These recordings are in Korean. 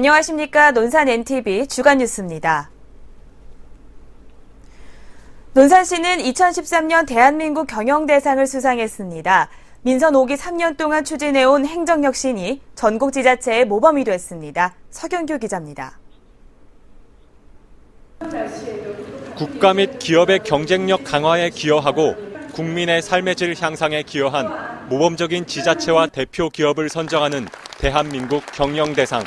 안녕하십니까. 논산 NTV 주간 뉴스입니다. 논산시는 2013년 대한민국 경영대상을 수상했습니다. 민선 5기 3년 동안 추진해온 행정혁신이 전국 지자체의 모범이 됐습니다. 서경규 기자입니다. 국가 및 기업의 경쟁력 강화에 기여하고 국민의 삶의 질 향상에 기여한 모범적인 지자체와 대표 기업을 선정하는 대한민국 경영대상.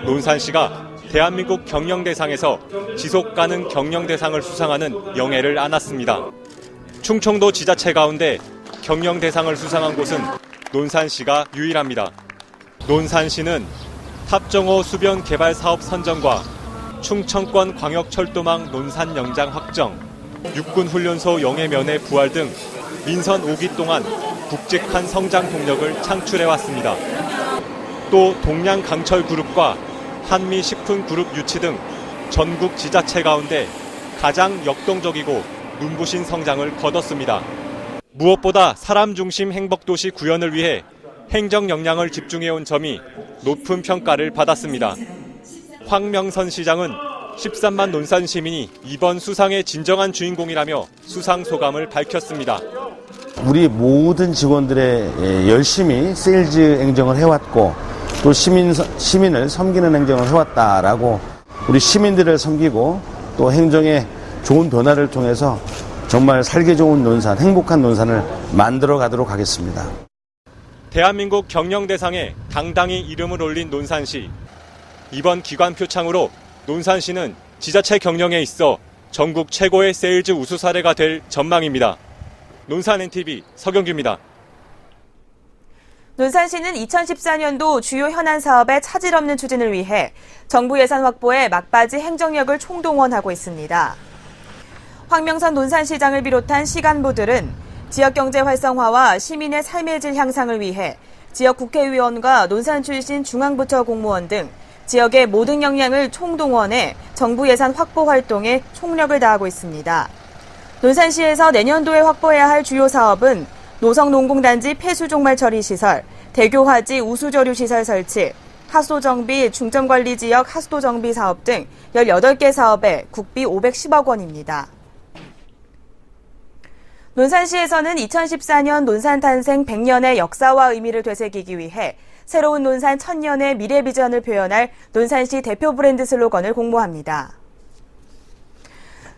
논산시가 대한민국 경영대상에서 지속가능 경영대상을 수상하는 영예를 안았습니다. 충청도 지자체 가운데 경영대상을 수상한 곳은 논산시가 유일합니다. 논산시는 탑정호 수변 개발 사업 선정과 충청권 광역철도망 논산 영장 확정, 육군훈련소 영해면회 부활 등 민선 5기 동안 굵직한 성장 동력을 창출해왔습니다. 또 동양강철그룹과 한미식품그룹 유치 등 전국 지자체 가운데 가장 역동적이고 눈부신 성장을 거뒀습니다. 무엇보다 사람 중심 행복도시 구현을 위해 행정 역량을 집중해온 점이 높은 평가를 받았습니다. 황명선 시장은 13만 논산 시민이 이번 수상의 진정한 주인공이라며 수상 소감을 밝혔습니다. 우리 모든 직원들의 열심히 세일즈 행정을 해왔고 또 시민을 섬기는 행정을 해왔다라고 우리 시민들을 섬기고 또 행정의 좋은 변화를 통해서 정말 살기 좋은 논산, 행복한 논산을 만들어 가도록 하겠습니다. 대한민국 경영대상에 당당히 이름을 올린 논산시. 이번 기관 표창으로 논산시는 지자체 경영에 있어 전국 최고의 세일즈 우수 사례가 될 전망입니다. 논산 NTV 서경규입니다. 논산시는 2014년도 주요 현안 사업의 차질 없는 추진을 위해 정부 예산 확보에 막바지 행정력을 총동원하고 있습니다. 황명선 논산시장을 비롯한 시간부들은 지역경제 활성화와 시민의 삶의 질 향상을 위해 지역 국회의원과 논산 출신 중앙부처 공무원 등 지역의 모든 역량을 총동원해 정부 예산 확보 활동에 총력을 다하고 있습니다. 논산시에서 내년도에 확보해야 할 주요 사업은 노성농공단지 폐수종말 처리 시설, 대교화지 우수저류 시설 설치, 하수도 정비, 중점관리지역 하수도 정비 사업 등 18개 사업에 국비 510억 원입니다. 논산시에서는 2014년 논산 탄생 100년의 역사와 의미를 되새기기 위해 새로운 논산 1000년의 미래 비전을 표현할 논산시 대표 브랜드 슬로건을 공모합니다.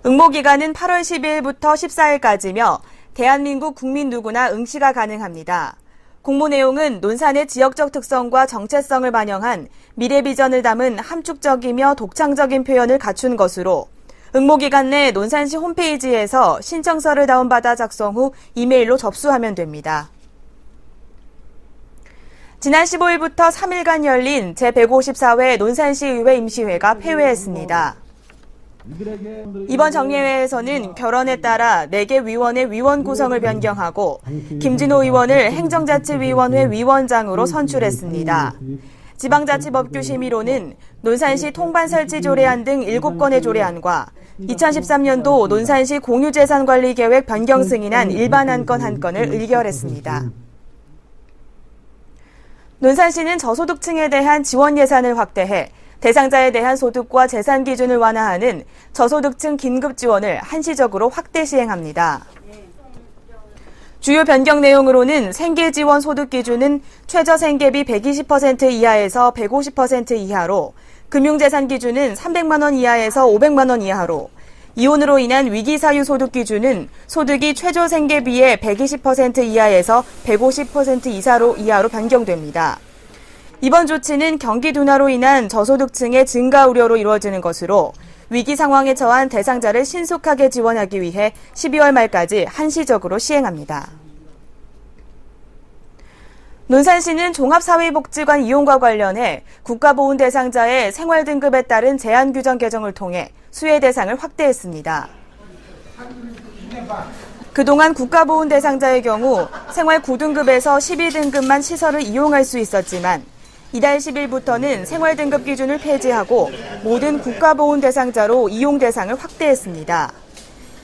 응모 기간은 8월 12일부터 14일까지며 대한민국 국민 누구나 응시가 가능합니다. 공모 내용은 논산의 지역적 특성과 정체성을 반영한 미래 비전을 담은 함축적이며 독창적인 표현을 갖춘 것으로 응모 기간 내 논산시 홈페이지에서 신청서를 다운받아 작성 후 이메일로 접수하면 됩니다. 지난 15일부터 3일간 열린 제154회 논산시의회 임시회가 폐회했습니다. 이번 정례회에서는 결원에 따라 4개 위원회 위원 구성을 변경하고 김진호 의원을 행정자치위원회 위원장으로 선출했습니다. 지방자치법규 심의로는 논산시 통반 설치 조례안 등 7건의 조례안과 2013년도 논산시 공유재산관리계획 변경 승인안 일반 안건 1건을 의결했습니다. 논산시는 저소득층에 대한 지원 예산을 확대해 대상자에 대한 소득과 재산 기준을 완화하는 저소득층 긴급 지원을 한시적으로 확대 시행합니다. 주요 변경 내용으로는 생계 지원 소득 기준은 최저 생계비 120% 이하에서 150% 이하로, 금융재산 기준은 300만 원 이하에서 500만 원 이하로, 이혼으로 인한 위기 사유 소득 기준은 소득이 최저 생계비의 120% 이하에서 150% 이하로 변경됩니다. 이번 조치는 경기 둔화로 인한 저소득층의 증가 우려로 이루어지는 것으로 위기 상황에 처한 대상자를 신속하게 지원하기 위해 12월 말까지 한시적으로 시행합니다. 논산시는 종합사회복지관 이용과 관련해 국가보훈 대상자의 생활등급에 따른 제한규정 개정을 통해 수혜 대상을 확대했습니다. 그동안 국가보훈 대상자의 경우 생활 9등급에서 12등급만 시설을 이용할 수 있었지만 이달 10일부터는 생활등급 기준을 폐지하고 모든 국가보훈 대상자로 이용 대상을 확대했습니다.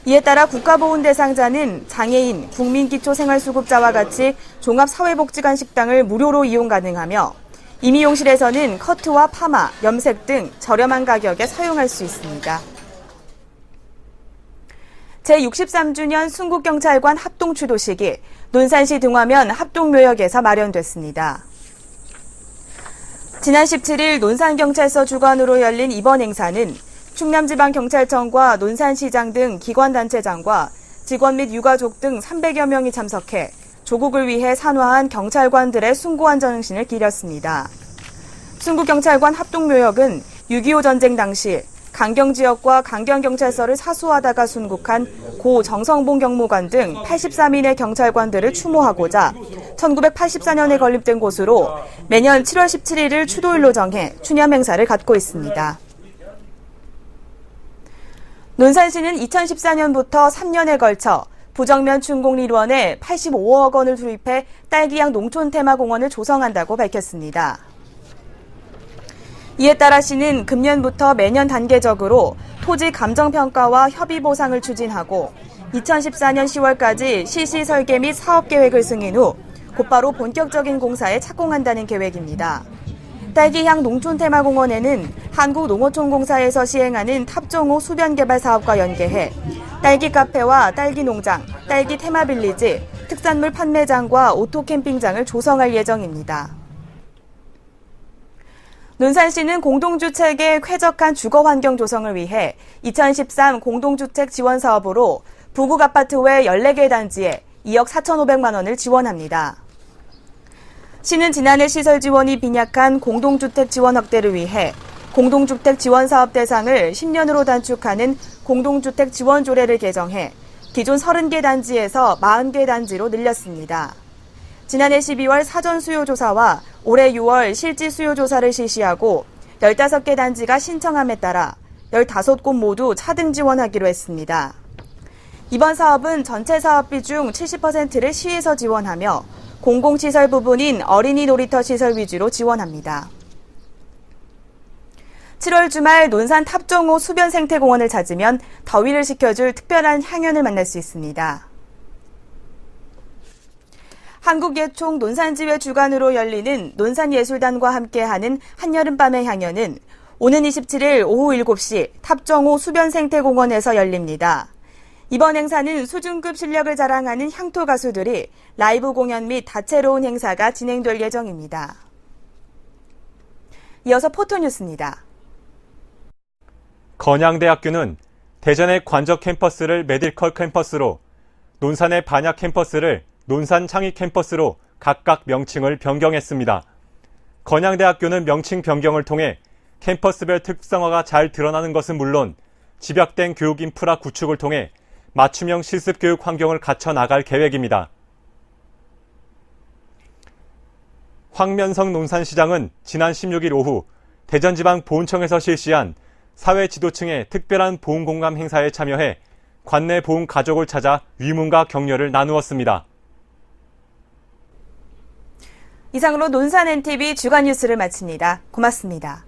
이에 따라 국가보훈 대상자는 장애인, 국민기초생활수급자와 같이 종합사회복지관 식당을 무료로 이용 가능하며 이미용실에서는 커트와 파마, 염색 등 저렴한 가격에 사용할 수 있습니다. 제63주년 순국경찰관 합동추도식이 논산시 등화면 합동묘역에서 마련됐습니다. 지난 17일 논산경찰서 주관으로 열린 이번 행사는 충남지방경찰청과 논산시장 등 기관단체장과 직원 및 유가족 등 300여 명이 참석해 조국을 위해 산화한 경찰관들의 숭고한 정신을 기렸습니다. 순국경찰관 합동묘역은 6.25 전쟁 당시 강경지역과 강경경찰서를 사수하다가 순국한 고 정성봉 경무관 등 83인의 경찰관들을 추모하고자 1984년에 건립된 곳으로 매년 7월 17일을 추도일로 정해 추념 행사를 갖고 있습니다. 논산시는 2014년부터 3년에 걸쳐 부정면 준공리원에 85억 원을 투입해 딸기향 농촌테마공원을 조성한다고 밝혔습니다. 이에 따라 시는 금년부터 매년 단계적으로 토지 감정평가와 협의 보상을 추진하고 2014년 10월까지 시시 설계 및 사업계획을 승인 후 곧바로 본격적인 공사에 착공한다는 계획입니다. 딸기향 농촌테마공원에는 한국농어촌공사에서 시행하는 탑정호 수변개발 사업과 연계해 딸기 카페와 딸기 농장, 딸기 테마빌리지, 특산물 판매장과 오토캠핑장을 조성할 예정입니다. 논산시는 공동주택의 쾌적한 주거환경 조성을 위해 2013 공동주택 지원사업으로 부국 아파트 외 14개 단지에 2억 4,500만 원을 지원합니다. 시는 지난해 시설 지원이 빈약한 공동주택 지원 확대를 위해 공동주택 지원 사업 대상을 10년으로 단축하는 공동주택 지원 조례를 개정해 기존 30개 단지에서 40개 단지로 늘렸습니다. 지난해 12월 사전 수요 조사와 올해 6월 실지 수요 조사를 실시하고 15개 단지가 신청함에 따라 15곳 모두 차등 지원하기로 했습니다. 이번 사업은 전체 사업비 중 70%를 시에서 지원하며 공공시설 부분인 어린이 놀이터 시설 위주로 지원합니다. 7월 주말 논산 탑정호 수변생태공원을 찾으면 더위를 식혀줄 특별한 향연을 만날 수 있습니다. 한국예총 논산지회 주관으로 열리는 논산예술단과 함께하는 한여름밤의 향연은 오는 27일 오후 7시 탑정호 수변생태공원에서 열립니다. 이번 행사는 수준급 실력을 자랑하는 향토 가수들이 라이브 공연 및 다채로운 행사가 진행될 예정입니다. 이어서 포토뉴스입니다. 건양대학교는 대전의 관적 캠퍼스를 메디컬 캠퍼스로, 논산의 반야 캠퍼스를 논산 창의 캠퍼스로 각각 명칭을 변경했습니다. 건양대학교는 명칭 변경을 통해 캠퍼스별 특성화가 잘 드러나는 것은 물론 집약된 교육 인프라 구축을 통해 맞춤형 실습 교육 환경을 갖춰 나갈 계획입니다. 황면성 논산시장은 지난 16일 오후 대전지방보훈청에서 실시한 사회지도층의 특별한 보훈공감 행사에 참여해 관내 보훈 가족을 찾아 위문과 격려를 나누었습니다. 이상으로 논산 NTV 주간 뉴스를 마칩니다. 고맙습니다.